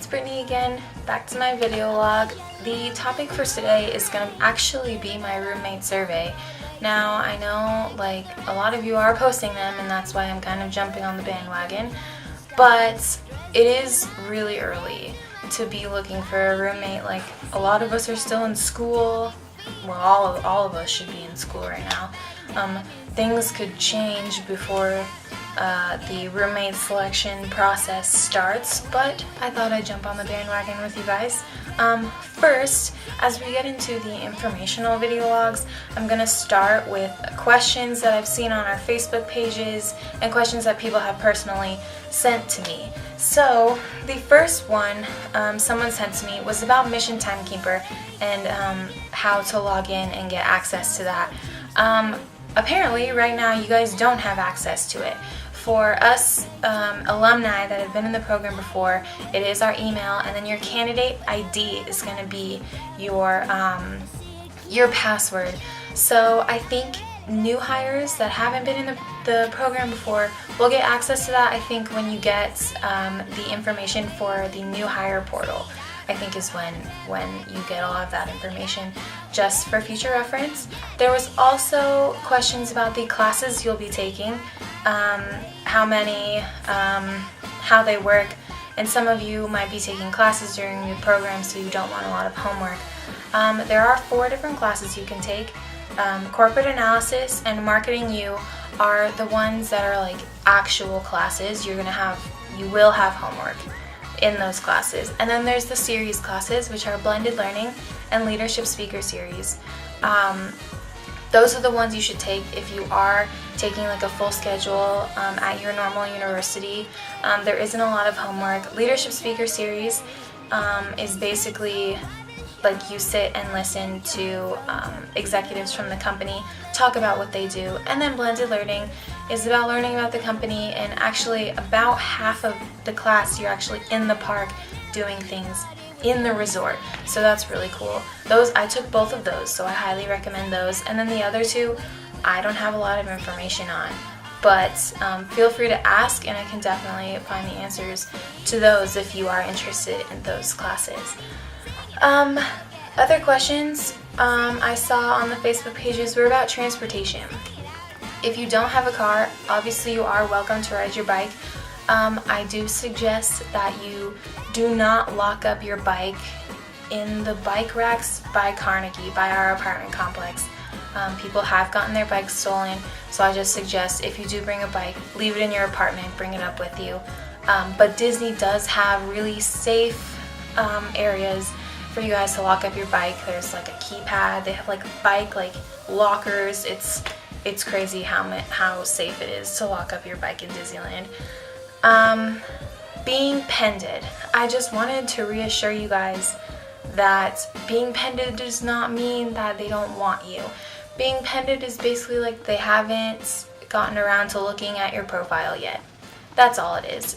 it's Brittany again, back to my video log. The topic for today is going to actually be my roommate survey. Now, I know like a lot of you are posting them and that's why I'm kind of jumping on the bandwagon, but it is really early to be looking for a roommate. Like, a lot of us are still in school. Well, all of us should be in school right now. Things could change before the roommate selection process starts, but I thought I'd jump on the bandwagon with you guys. First, as we get into the informational video logs, I'm going to start with questions that I've seen on our Facebook pages and questions that people have personally sent to me. So, the first one someone sent to me was about Mission Timekeeper and how to log in and get access to that. Apparently, right now, you guys don't have access to it. For us alumni that have been in the program before, it is our email, and then your candidate ID is going to be your password. So I think new hires that haven't been in the program before will get access to that, I think, when you get the information for the new hire portal. I think is when you get all of that information, just for future reference. There was also questions about the classes you'll be taking, how many, how they work, and some of you might be taking classes during the program, so you don't want a lot of homework. There are 4 different classes you can take. Corporate Analysis and Marketing U are the ones that are like actual classes. You will have homework in those classes. And then there's the series classes, which are Blended Learning and Leadership Speaker Series. Those are the ones you should take if you are taking like a full schedule at your normal university. There isn't a lot of homework. Leadership Speaker Series is basically like you sit and listen to executives from the company talk about what they do. And then Blended Learning is about learning about the company, and actually about half of the class you're actually in the park doing things in the resort. So that's really cool. I took both of those, so I highly recommend those. And then the other 2, I don't have a lot of information on, but feel free to ask and I can definitely find the answers to those if you are interested in those classes. Other questions I saw on the Facebook pages were about transportation. If you don't have a car, obviously you are welcome to ride your bike. I do suggest that you do not lock up your bike in the bike racks by Carnegie, by our apartment complex. People have gotten their bikes stolen, so I just suggest if you do bring a bike, leave it in your apartment, bring it up with you. But Disney does have really safe areas for you guys to lock up your bike. There's like a keypad, they have like bike lockers. It's crazy how safe it is to lock up your bike in Disneyland. Being pended. I just wanted to reassure you guys that being pended does not mean that they don't want you. Being pended is basically like they haven't gotten around to looking at your profile yet. That's all it is.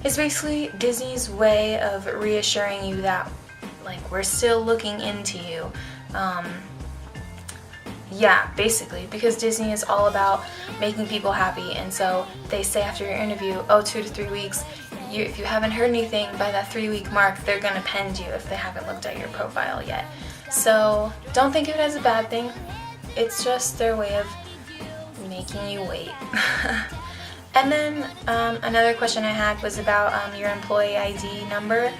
It's basically Disney's way of reassuring you that like we're still looking into you. Yeah, basically, because Disney is all about making people happy, and so they say after your interview, 2 to 3 weeks, if you haven't heard anything by that 3-week mark, they're going to pend you if they haven't looked at your profile yet. So don't think of it as a bad thing. It's just their way of making you wait. And then another question I had was about your employee ID number.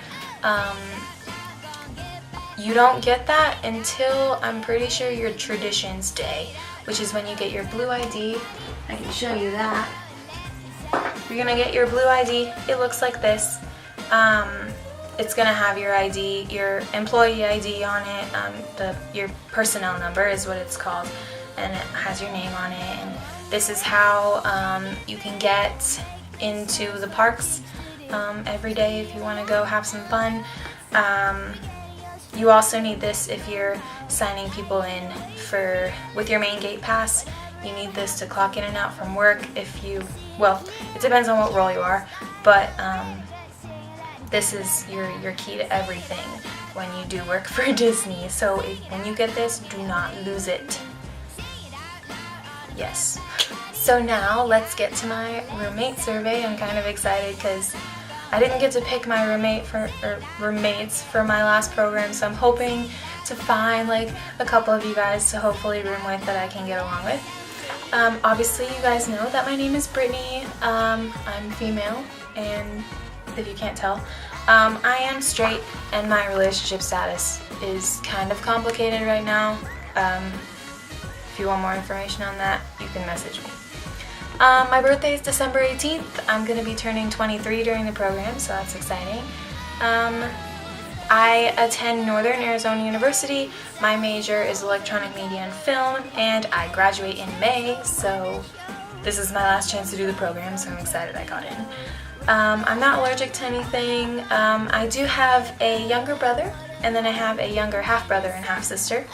You don't get that until, I'm pretty sure, your Traditions Day, which is when you get your blue ID. I can show you that. You're going to get your blue ID. It looks like this. It's going to have your ID, your employee ID on it. Your personnel number is what it's called, and it has your name on it. And this is how you can get into the parks every day if you want to go have some fun. You also need this if you're signing people in with your main gate pass. You need this to clock in and out from work. It depends on what role you are, but this is your key to everything when you do work for Disney. So when you get this, do not lose it. Yes. So now let's get to my roommate survey. I'm kind of excited because I didn't get to pick my roommates for my last program, so I'm hoping to find like a couple of you guys to hopefully room with that I can get along with. Obviously you guys know that my name is Brittany. I'm female, and if you can't tell, I am straight, and my relationship status is kind of complicated right now. If you want more information on that, you can message me. My birthday is December 18th. I'm going to be turning 23 during the program, so that's exciting. I attend Northern Arizona University. My major is electronic media and film, and I graduate in May, so this is my last chance to do the program, so I'm excited I got in. I'm not allergic to anything. I do have a younger brother, and then I have a younger half-brother and half-sister.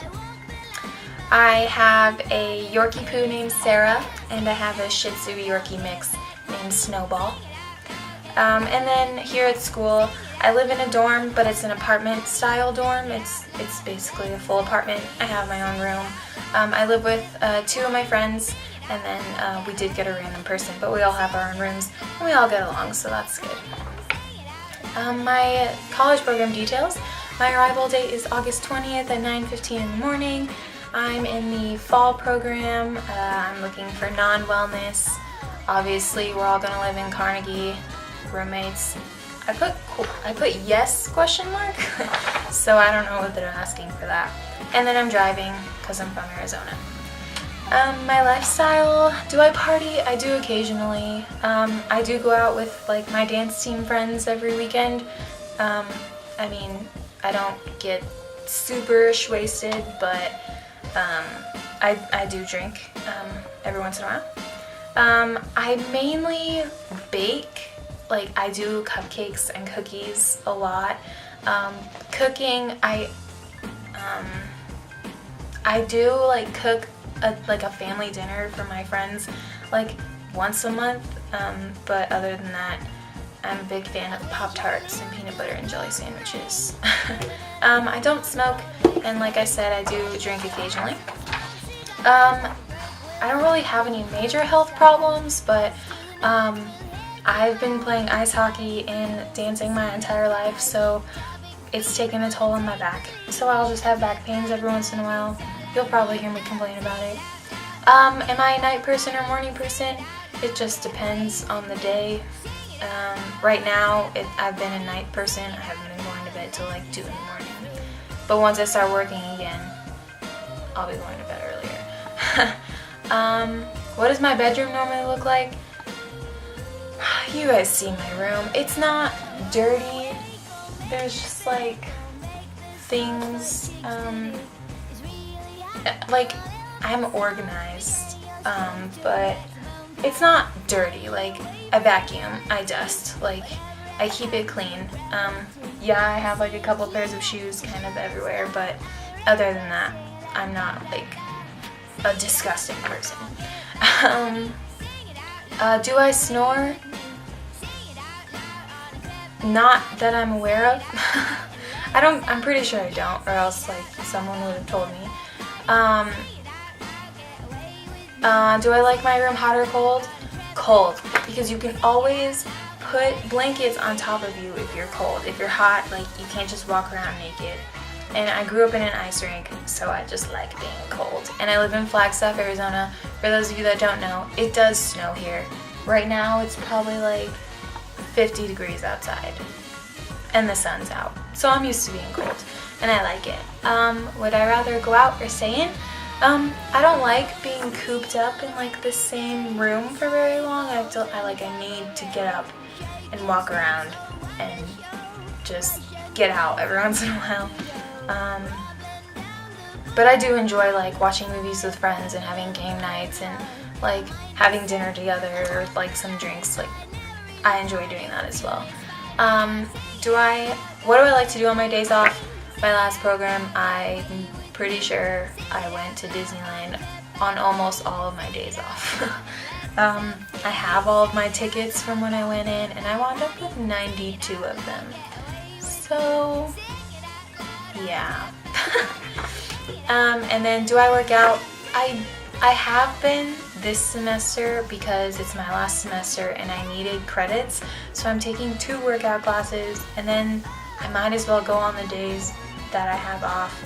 I have a Yorkie poo named Sarah, and I have a Shih Tzu Yorkie mix named Snowball. And then here at school, I live in a dorm, but it's an apartment-style dorm. It's basically a full apartment. I have my own room. I live with 2 of my friends, and then we did get a random person, but we all have our own rooms, and we all get along, so that's good. My college program details. My arrival date is August 20th at 9:15 in the morning. I'm in the fall program. I'm looking for non-wellness. Obviously, we're all gonna live in Carnegie. Roommates. I put yes question mark, so I don't know what they're asking for that. And then I'm driving because I'm from Arizona. My lifestyle, do I party? I do occasionally. I do go out with like my dance team friends every weekend. I mean, I don't get super wasted, but I do drink every once in a while. I mainly bake. Like, I do cupcakes and cookies a lot. Cooking, I do like cook a family dinner for my friends like once a month, but other than that, I'm a big fan of Pop-Tarts and peanut butter and jelly sandwiches. I don't smoke, and like I said, I do drink occasionally. I don't really have any major health problems, but I've been playing ice hockey and dancing my entire life, so it's taken a toll on my back. So I'll just have back pains every once in a while. You'll probably hear me complain about it. Am I a night person or morning person? It just depends on the day. Right now, I've been a night person. I haven't been going to bed till like 2 in the morning. But once I start working again, I'll be going to bed earlier. What does my bedroom normally look like? You guys see my room. It's not dirty. There's just like things, like I'm organized, but it's not dirty. Like I vacuum, I dust, like I keep it clean. Yeah, I have like a couple pairs of shoes kind of everywhere, but other than that, I'm not like a disgusting person. Do I snore? Not that I'm aware of. I'm pretty sure I don't, or else like someone would have told me. Do I like my room hot or cold? Cold, because you can always put blankets on top of you if you're cold. If you're hot, like you can't just walk around naked. And I grew up in an ice rink, so I just like being cold. And I live in Flagstaff, Arizona. For those of you that don't know, it does snow here. Right now, it's probably like 50 degrees outside, and the sun's out. So I'm used to being cold, and I like it. Would I rather go out or stay in? I don't like being cooped up in like the same room for very long. I need to get up and walk around and just get out every once in a while. But I do enjoy like watching movies with friends and having game nights and like having dinner together or like some drinks. Like I enjoy doing that as well. What do I like to do on my days off? My last program, I'm pretty sure I went to Disneyland on almost all of my days off. I have all of my tickets from when I went in, and I wound up with 92 of them. So, yeah. And then, do I work out? I have been this semester because it's my last semester and I needed credits, so I'm taking 2 workout classes, and then I might as well go on the days that I have off.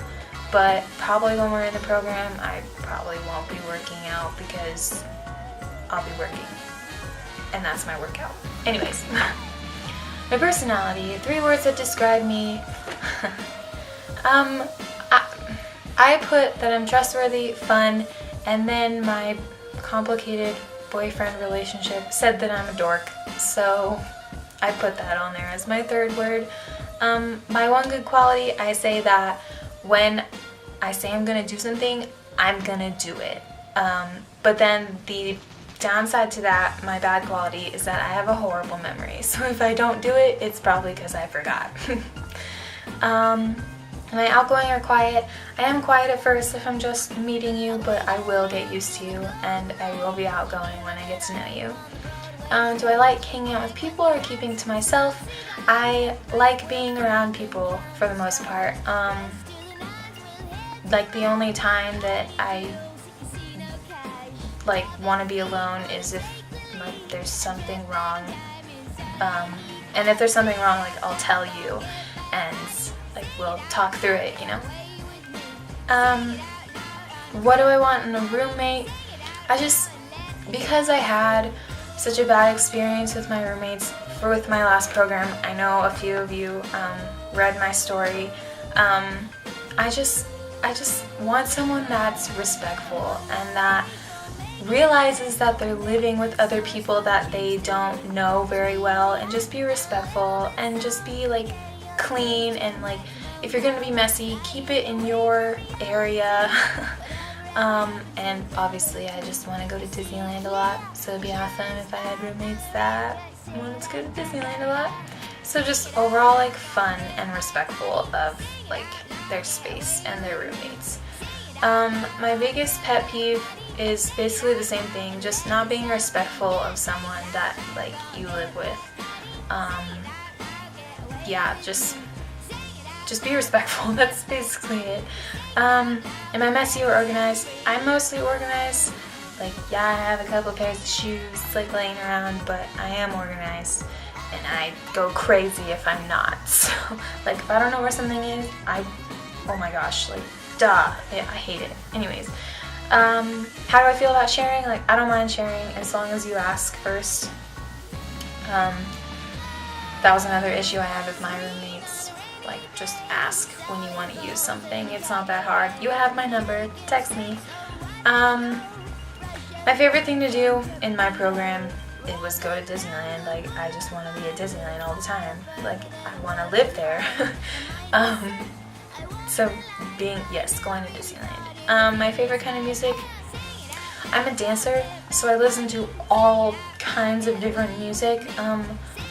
But probably when we're in the program, I probably won't be working out because I'll be working, and that's my workout. Anyways, my personality, 3 words that describe me. I put that I'm trustworthy, fun, and then my complicated boyfriend relationship said that I'm a dork, so I put that on there as my 3rd word. My one good quality, I say that when I say I'm gonna do something, I'm gonna do it. But then the downside to that, my bad quality, is that I have a horrible memory. So if I don't do it, it's probably because I forgot. Am I outgoing or quiet? I am quiet at first if I'm just meeting you, but I will get used to you, and I will be outgoing when I get to know you. Do I like hanging out with people or keeping to myself? I like being around people for the most part. Like the only time that I like want to be alone is if like there's something wrong. And if there's something wrong, like I'll tell you, and like we'll talk through it, you know. What do I want in a roommate? Because I had such a bad experience with my roommates with my last program, I know a few of you read my story. I just want someone that's respectful and that realizes that they're living with other people that they don't know very well, and just be respectful and just be like clean, and like if you're gonna be messy, keep it in your area. And obviously I just want to go to Disneyland a lot, so it'd be awesome if I had roommates that wanted to go to Disneyland a lot. So just overall like fun and respectful of like their space and their roommates. My biggest pet peeve is basically the same thing, just not being respectful of someone that like you live with. Yeah, just be respectful. That's basically it. Am I messy or organized? I'm mostly organized. Like, yeah, I have a couple pairs of shoes like laying around, but I am organized, and I go crazy if I'm not. So, like, if I don't know where something is, oh my gosh, like, duh, yeah, I hate it. Anyways, how do I feel about sharing? Like, I don't mind sharing as long as you ask first. That was another issue I had with my roommates. Like, just ask when you want to use something. It's not that hard. You have my number. Text me. My favorite thing to do in my program, it was go to Disneyland. Like, I just want to be at Disneyland all the time. Like, I want to live there. So going to Disneyland. My favorite kind of music, I'm a dancer, so I listen to all kinds of different music.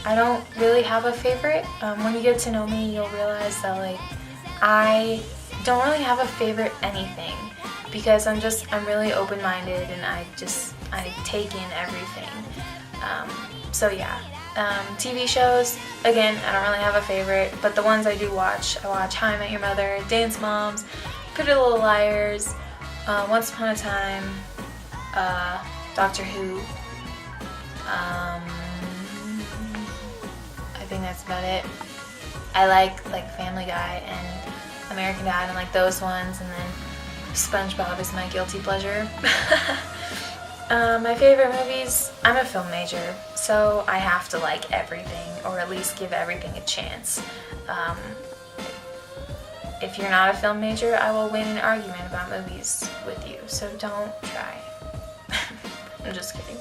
I don't really have a favorite. When you get to know me, you'll realize that like I don't really have a favorite anything, because I'm really open-minded, and I take in everything. So yeah. TV shows, again, I don't really have a favorite, but the ones I do watch, I watch How I Met Your Mother, Dance Moms, Pretty Little Liars, Once Upon a Time, Doctor Who. I think that's about it. I like Family Guy and American Dad and like those ones, and then SpongeBob is my guilty pleasure. My favorite movies, I'm a film major, so I have to like everything, or at least give everything a chance. If you're not a film major, I will win an argument about movies with you, so don't try. I'm just kidding.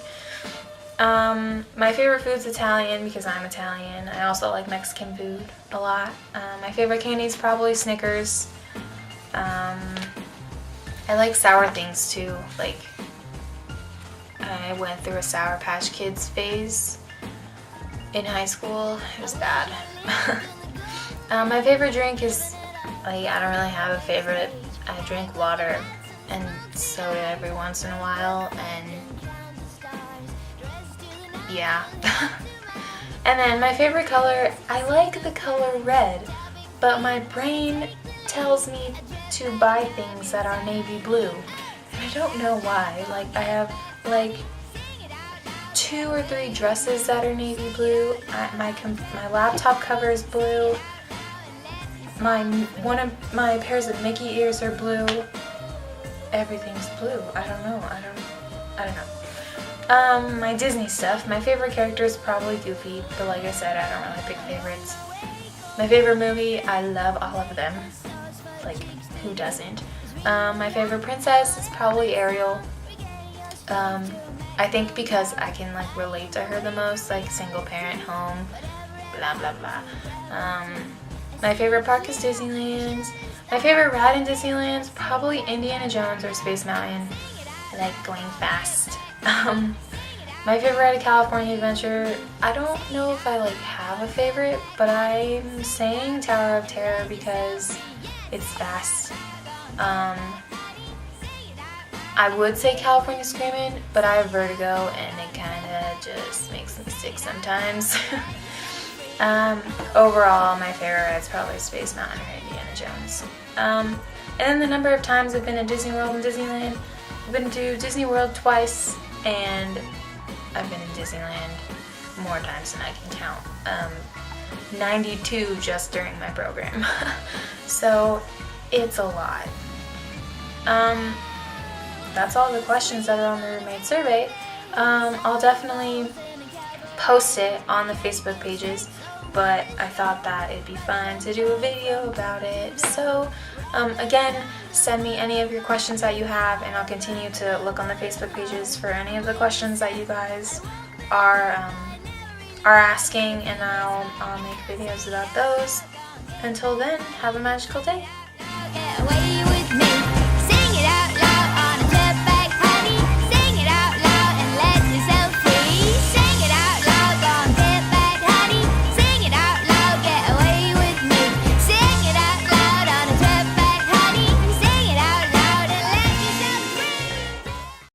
My favorite food's Italian because I'm Italian. I also like Mexican food a lot. My favorite candy is probably Snickers. I like sour things too. Like, I went through a Sour Patch Kids phase in high school. It was bad. My favorite drink is, like, I don't really have a favorite. I drink water and soda every once in a while, and yeah. And then my favorite color, I like the color red, but my brain tells me to buy things that are navy blue, and I don't know why. Like, I have like 2 or 3 dresses that are navy blue. My laptop cover is blue. One of my pairs of Mickey ears are blue. Everything's blue. I don't know. My Disney stuff. My favorite character is probably Goofy, but like I said, I don't really pick favorites. My favorite movie, I love all of them. Like, who doesn't? My favorite princess is probably Ariel. I think because I can like relate to her the most, like single parent home, blah blah blah. My favorite park is Disneyland. My favorite ride in Disneyland is probably Indiana Jones or Space Mountain. I like going fast. My favorite ride of California Adventure, I don't know if I like have a favorite, but I'm saying Tower of Terror because it's fast. I would say California Screamin', but I have vertigo and it kinda just makes me sick sometimes. Overall, my favorite ride's probably Space Mountain or Indiana Jones. And then the number of times I've been to Disney World and Disneyland, I've been to Disney World twice, and I've been in Disneyland more times than I can count. 92 just during my program. So it's a lot. That's all the questions that are on the roommate survey. I'll definitely post it on the Facebook pages, but I thought that it'd be fun to do a video about it. So again, send me any of your questions that you have, and I'll continue to look on the Facebook pages for any of the questions that you guys are asking, and I'll make videos about those. Until then, have a magical day.